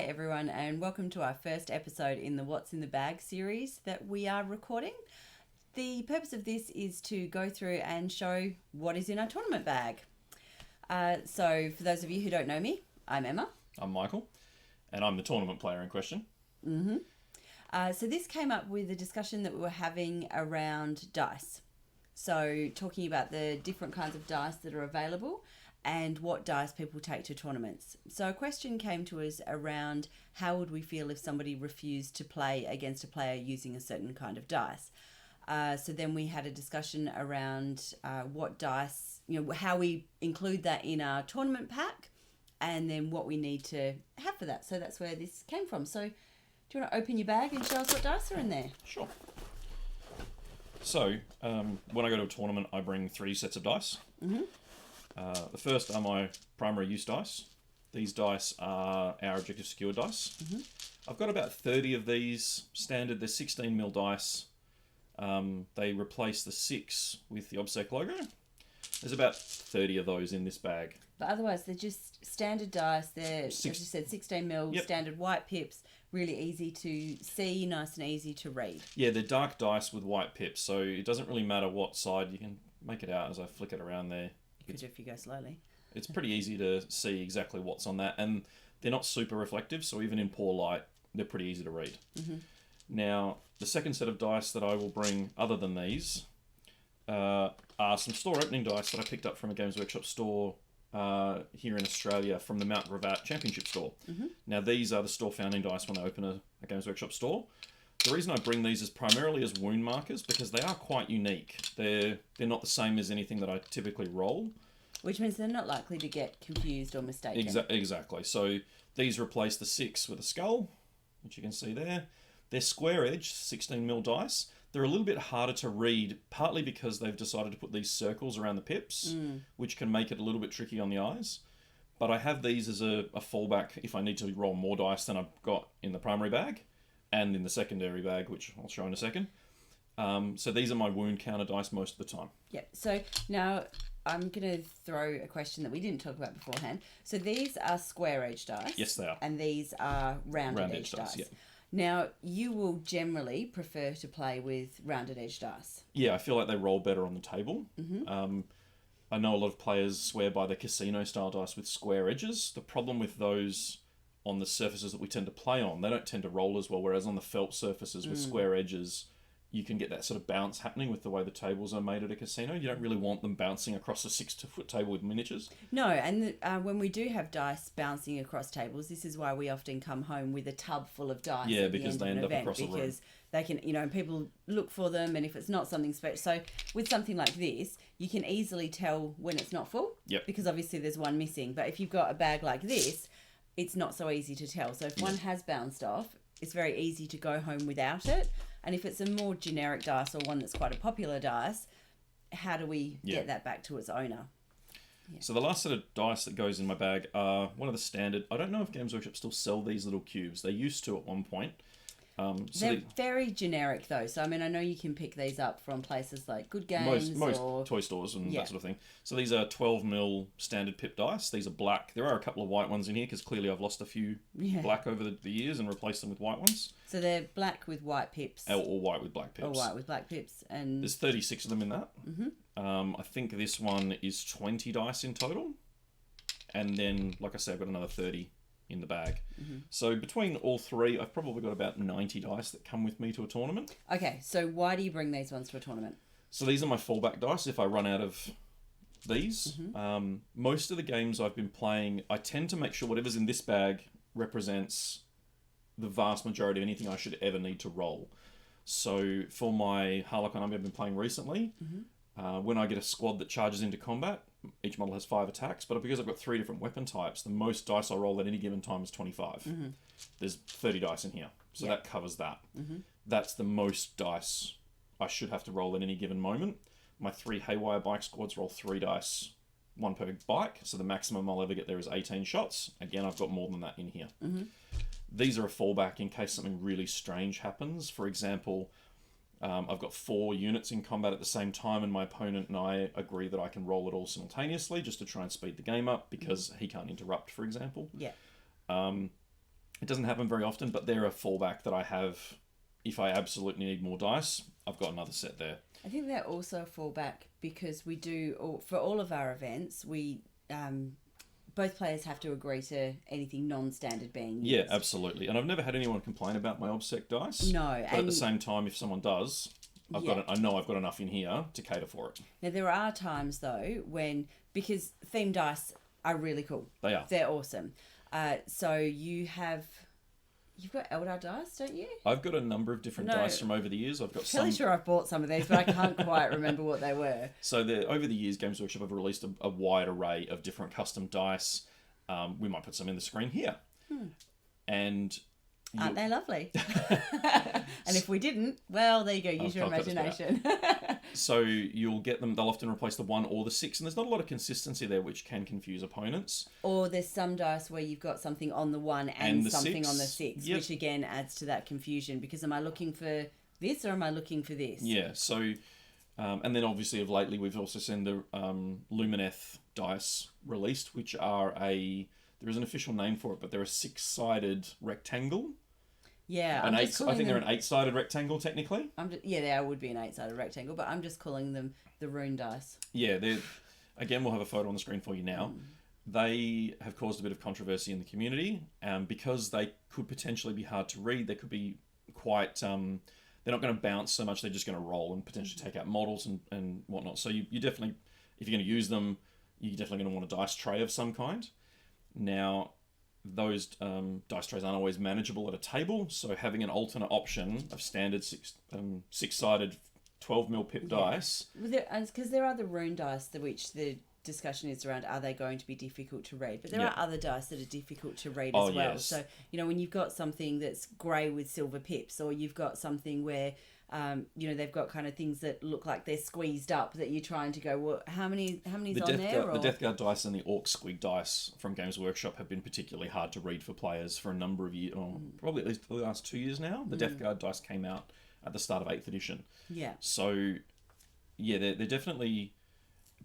Hi everyone, and welcome to our first episode in the What's in the Bag series that we are recording. The purpose of this is to go through and show what is in our tournament bag. So for those of you who don't know me, I'm Emma. I'm Michael, and I'm the tournament player in question. So this came up with a discussion that we were having around dice. So talking about the different kinds of dice that are available and what dice people take to tournaments. So a question came to us around how would we feel if somebody refused to play against a player using a certain kind of dice. So then we had a discussion around what dice, how we include that in our tournament pack and then what we need to have for that. So that's where this came from. So do you want to open your bag and show us what dice are in there? Sure. So, when I go to a tournament, I bring 3 sets of dice. The first are my primary use dice. These dice are our objective skewer dice. I've got about 30 of these standard. They're 16mm dice. They replace the 6 with the OBSEC logo. There's about 30 of those in this bag. But otherwise, they're just standard dice. They're, as you said, 16mm, standard white pips, really easy to see, nice and easy to read. Yeah, they're dark dice with white pips, so it doesn't really matter what side. You can make it out as I flick it around there. You could if you go slowly. It's pretty easy to see exactly what's on that, and they're not super reflective, so even in poor light, they're pretty easy to read. Now, the second set of dice that I will bring, other than these, are some store opening dice that I picked up from a Games Workshop store here in Australia from the Mount Gravatt Championship store. Now, these are the store founding dice when I open a Games Workshop store. The reason I bring these is primarily as wound markers because they are quite unique. They're not the same as anything that I typically roll. Which means they're not likely to get confused or mistaken. Exactly. So these replace the 6 with a skull, which you can see there. They're square edge 16mm dice. They're a little bit harder to read, partly because they've decided to put these circles around the pips, which can make it a little bit tricky on the eyes. But I have these as a fallback if I need to roll more dice than I've got in the primary bag and in the secondary bag, which I'll show in a second. So these are my wound counter dice most of the time. Yep. So now I'm going to throw a question that we didn't talk about beforehand. So these are square edge dice. Yes, they are. And these are rounded edge dice. Yeah. Now, you will generally prefer to play with rounded edge dice. Yeah, I feel like they roll better on the table. I know a lot of players swear by the casino style dice with square edges. The problem with those on the surfaces that we tend to play on, they don't tend to roll as well, whereas on the felt surfaces with square edges, you can get that sort of bounce happening with the way the tables are made at a casino. You don't really want them bouncing across a 6-foot table with miniatures. No, and when we do have dice bouncing across tables, this is why we often come home with a tub full of dice. Yeah, because they end up across the room. Because they can, people look for them, and if it's not something special. So with something like this, you can easily tell when it's not full. Yep. Because obviously there's one missing. But if you've got a bag like this, it's not so easy to tell. So if one has bounced off, it's very easy to go home without it. And if it's a more generic dice or one that's quite a popular dice, how do we get that back to its owner? Yeah. So the last set of dice that goes in my bag are one of the standard... I don't know if Games Workshop still sell these little cubes. They used to at one point. They're very generic though. So, I mean, I know you can pick these up from places like Good Games most or toy stores and that sort of thing. So these are 12mm standard pip dice. These are black. There are a couple of white ones in here because clearly I've lost a few black over the years and replaced them with white ones. So they're black with white pips. Or white with black pips. Or white with black pips. And there's 36 of them in that. I think this one is 20 dice in total. And then, like I said, I've got another 30 in the bag. So between all 3, I've probably got about 90 dice that come with me to a tournament. Okay, so why do you bring these ones to a tournament? So these are my fallback dice if I run out of these. Most of the games I've been playing, I tend to make sure whatever's in this bag represents the vast majority of anything I should ever need to roll. So for my Harlequin army I've been playing recently, when I get a squad that charges into combat, each model has 5 attacks, but because I've got 3 different weapon types, the most dice I roll at any given time is 25. There's 30 dice in here, so that covers that. That's the most dice I should have to roll at any given moment. My 3 Haywire bike squads roll 3 dice, 1 per bike, so the maximum I'll ever get there is 18 shots. Again, I've got more than that in here. These are a fallback in case something really strange happens. For example, I've got 4 units in combat at the same time, and my opponent and I agree that I can roll it all simultaneously just to try and speed the game up because he can't interrupt, for example. It doesn't happen very often, but they're a fallback that I have. If I absolutely need more dice, I've got another set there. I think they're also a fallback because we do, for all of our events, we both players have to agree to anything non-standard being used. Yeah, absolutely. And I've never had anyone complain about my OBSEC dice. No. But at the same time, if someone does, I know I've got enough in here to cater for it. Now, there are times, though, because theme dice are really cool. They are. They're awesome. So you've got Eldar dice, don't you? I've got a number of different dice from over the years. I've got I'm fairly sure I've bought some of these, but I can't quite remember what they were. So over the years, Games Workshop have released a wide array of different custom dice. We might put some in the screen here. And aren't they lovely? And if we didn't, well, there you go. Use your imagination. So you'll get them. They'll often replace the 1 or the 6, and there's not a lot of consistency there, which can confuse opponents. Or there's some dice where you've got something on the 1 and something on the 6, which again adds to that confusion. Because am I looking for this or am I looking for this? Yeah. So, and then obviously of lately we've also seen the Lumineth dice released, which are there is an official name for it, but they're a 6-sided rectangle. Yeah, I think they're an 8-sided rectangle technically. They would be an 8-sided rectangle, but I'm just calling them the rune dice. Yeah, again, we'll have a photo on the screen for you now. They have caused a bit of controversy in the community, because they could potentially be hard to read. They could be quite. They're not going to bounce so much. They're just going to roll and potentially take out models and whatnot. So you definitely, if you're going to use them, you're definitely going to want a dice tray of some kind. Now, those dice trays aren't always manageable at a table, so having an alternate option of standard 6-sided 12mm Pip dice. Because there are the rune dice, which the discussion is around, are they going to be difficult to read? But there are other dice that are difficult to read as well. Yes. So, when you've got something that's grey with silver pips, or you've got something where they've got kind of things that look like they're squeezed up, that you're trying to go, well, how many's on there? The Death Guard dice and the Orc Squig dice from Games Workshop have been particularly hard to read for players for a number of years, or probably at least the last 2 years now. The Death Guard dice came out at the start of 8th edition. Yeah. So, yeah, they're definitely,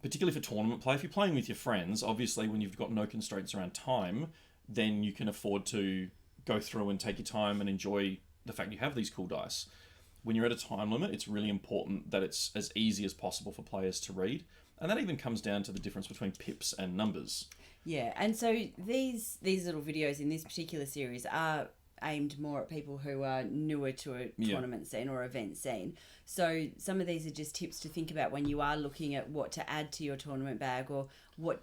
particularly for tournament play, if you're playing with your friends, obviously when you've got no constraints around time, then you can afford to go through and take your time and enjoy the fact you have these cool dice. When you're at a time limit, it's really important that it's as easy as possible for players to read. And that even comes down to the difference between pips and numbers. Yeah, and so these little videos in this particular series are aimed more at people who are newer to a tournament scene or event scene. So some of these are just tips to think about when you are looking at what to add to your tournament bag, or what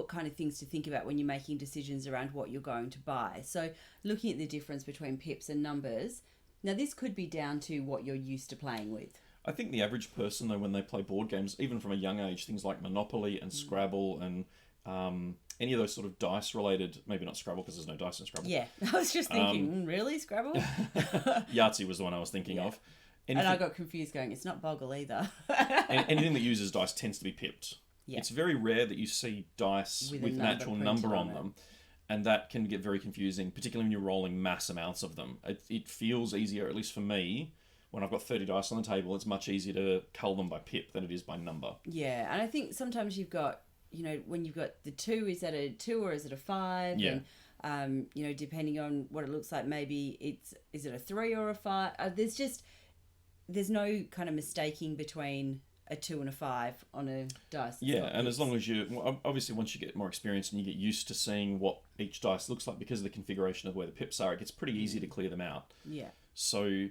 kind of things to think about when you're making decisions around what you're going to buy. So looking at the difference between pips and numbers. Now, this could be down to what you're used to playing with. I think the average person, though, when they play board games, even from a young age, things like Monopoly and Scrabble and any of those sort of dice-related, maybe not Scrabble because there's no dice in Scrabble. Yeah, I was just thinking, really, Scrabble? Yahtzee was the one I was thinking of. And I got confused going, it's not Boggle either. Anything that uses dice tends to be pipped. Yeah. It's very rare that you see dice with an actual number on them. And that can get very confusing, particularly when you're rolling mass amounts of them. It feels easier, at least for me, when I've got 30 dice on the table, it's much easier to cull them by pip than it is by number. Yeah, and I think sometimes you've got, when you've got the 2, is that a 2 or is it a 5? Yeah. And, depending on what it looks like, maybe is it a 3 or a 5? There's no kind of mistaking between a 2 and a 5 on a dice. Yeah, and as long as obviously once you get more experience and you get used to seeing what each dice looks like because of the configuration of where the pips are, it gets pretty easy to clear them out. Yeah. So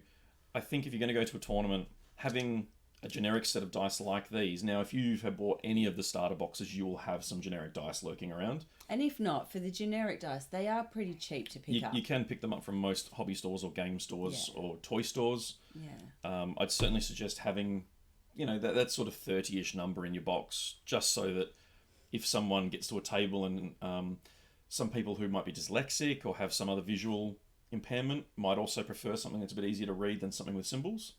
I think if you're going to go to a tournament, having a generic set of dice like these, now if you have bought any of the starter boxes, you will have some generic dice lurking around. And if not, for the generic dice, they are pretty cheap to pick up. You can pick them up from most hobby stores or game stores or toy stores. Yeah. I'd certainly suggest having that sort of 30-ish number in your box, just so that if someone gets to a table and some people who might be dyslexic or have some other visual impairment might also prefer something that's a bit easier to read than something with symbols.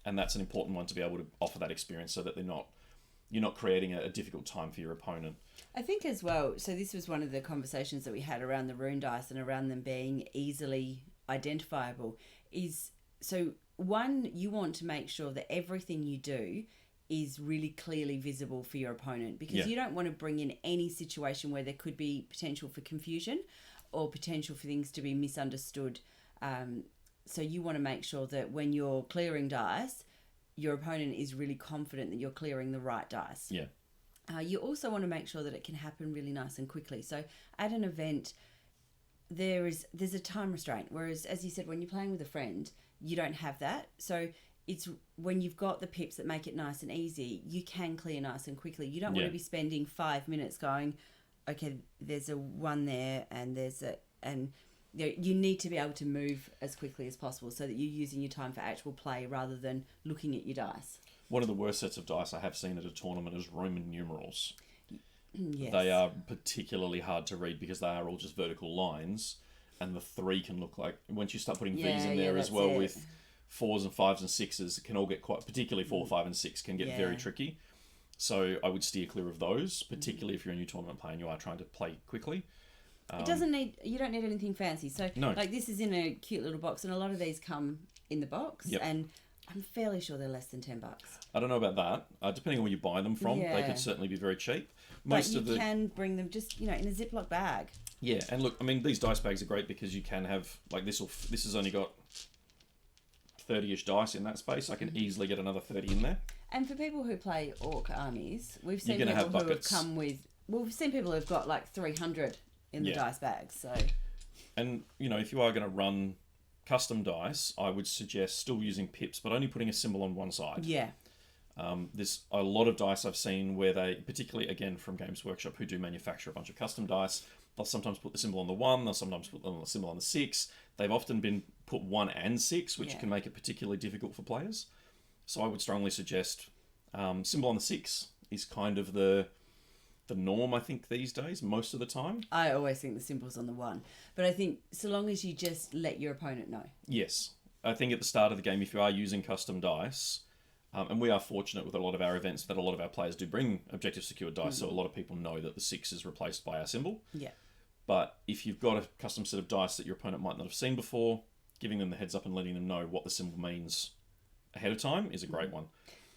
And that's an important one to be able to offer that experience so that you're not creating a difficult time for your opponent. I think as well, so this was one of the conversations that we had around the rune dice and around them being easily identifiable, is so one, you want to make sure that everything you do is really clearly visible for your opponent, because you don't want to bring in any situation where there could be potential for confusion, or potential for things to be misunderstood. So you want to make sure that when you're clearing dice, your opponent is really confident that you're clearing the right dice. Yeah. You also want to make sure that it can happen really nice and quickly. So at an event, there's a time restraint. Whereas, as you said, when you're playing with a friend, you don't have that. So it's when you've got the pips that make it nice and easy, you can clear nice and quickly. You don't want to be spending 5 minutes going, okay, there's a 1 there and there's a... and you need to be able to move as quickly as possible so that you're using your time for actual play rather than looking at your dice. One of the worst sets of dice I have seen at a tournament is Roman numerals. Yes. They are particularly hard to read because they are all just vertical lines, and the 3 can look like... Once you start putting V's in there as well with 4s and 5s and 6s, it can all get quite... Particularly 4, 5 and 6 can get very tricky. So I would steer clear of those, particularly if you're a new tournament player and you are trying to play quickly. It doesn't need... You don't need anything fancy. So, no. like, this is in a cute little box, and a lot of these come in the box, and I'm fairly sure they're less than $10. I don't know about that. Depending on where you buy them from, they could certainly be very cheap. Most of you can bring them just, in a Ziploc bag. Yeah, and look, I mean, these dice bags are great because you can have, like, this has only got 30-ish dice in that space. I can easily get another 30 in there. And for people who play orc armies, we've seen people who have come with... Well, we've seen people who've got, like, 300 in the dice bags, so... And, if you are going to run custom dice, I would suggest still using pips, but only putting a symbol on one side. Yeah. There's a lot of dice I've seen where they, particularly, again, from Games Workshop, who do manufacture a bunch of custom dice, they'll sometimes put the symbol on the 1, they'll sometimes put the symbol on the 6. They've often been put 1 and 6, which can make it particularly difficult for players. So I would strongly suggest symbol on the 6 is kind of the norm, I think, these days, most of the time. I always think the symbol's on the 1. But I think so long as you just let your opponent know. Yes. I think at the start of the game, if you are using custom dice, and we are fortunate with a lot of our events that a lot of our players do bring objective secured dice, so a lot of people know that the 6 is replaced by our symbol. Yeah. But if you've got a custom set of dice that your opponent might not have seen before, giving them the heads up and letting them know what the symbol means ahead of time is a great one.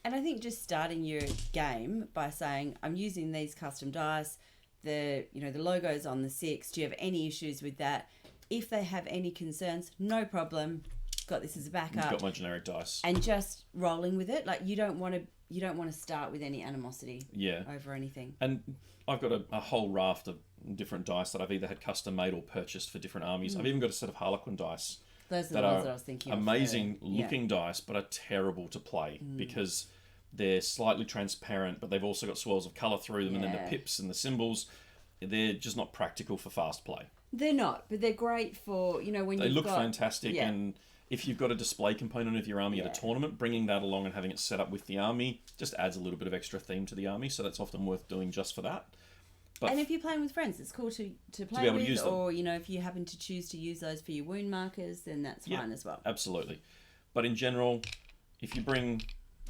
And I think just starting your game by saying, I'm using these custom dice, the logo's on the 6, do you have any issues with that? If they have any concerns, no problem, got this as a backup. You've got my generic dice. And just rolling with it. Like, you don't want to start with any animosity over anything. And I've got a whole raft of different dice that I've either had custom made or purchased for different armies. I've even got a set of Harlequin dice. Those are the ones that I was thinking of. Amazing looking dice, but are terrible to play because they're slightly transparent, but they've also got swirls of colour through them, and then the pips and the symbols, they're just not practical for fast play. They're not, but they're great for, when they look fantastic, and if you've got a display component of your army at a tournament, bringing that along and having it set up with the army just adds a little bit of extra theme to the army, so that's often worth doing just for that. But and if you're playing with friends, it's cool to play with, or if you happen to choose to use those for your wound markers, then that's fine as well. Absolutely. But in general, if you bring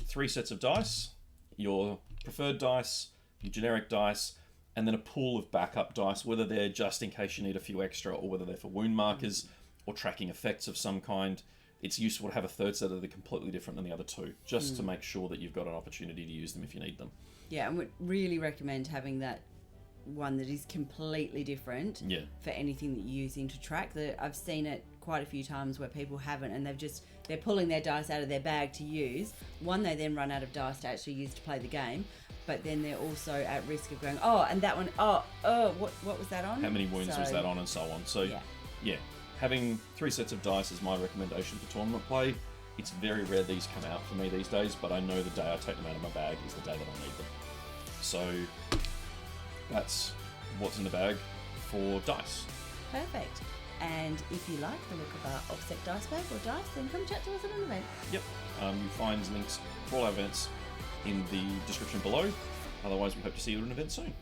3 sets of dice, your preferred dice, your generic dice, and then a pool of backup dice, whether they're just in case you need a few extra or whether they're for wound markers or tracking effects of some kind, it's useful to have a third set that are completely different than the other 2, just to make sure that you've got an opportunity to use them if you need them. Yeah, and would really recommend having that one that is completely different for anything that you're using to track. I've seen it quite a few times where people haven't, and they're pulling their dice out of their bag to use. One, they then run out of dice to actually use to play the game, but then they're also at risk of going, and that one, what was that on? How many wounds was that on, and so on. So having 3 sets of dice is my recommendation for tournament play. It's very rare these come out for me these days, but I know the day I take them out of my bag is the day that I need them. So that's what's in the bag for dice. Perfect. And if you like the look of our offset dice bag or dice, then come chat to us at an event. Yep. You find links for all our events in the description below. Otherwise, we hope to see you at an event soon.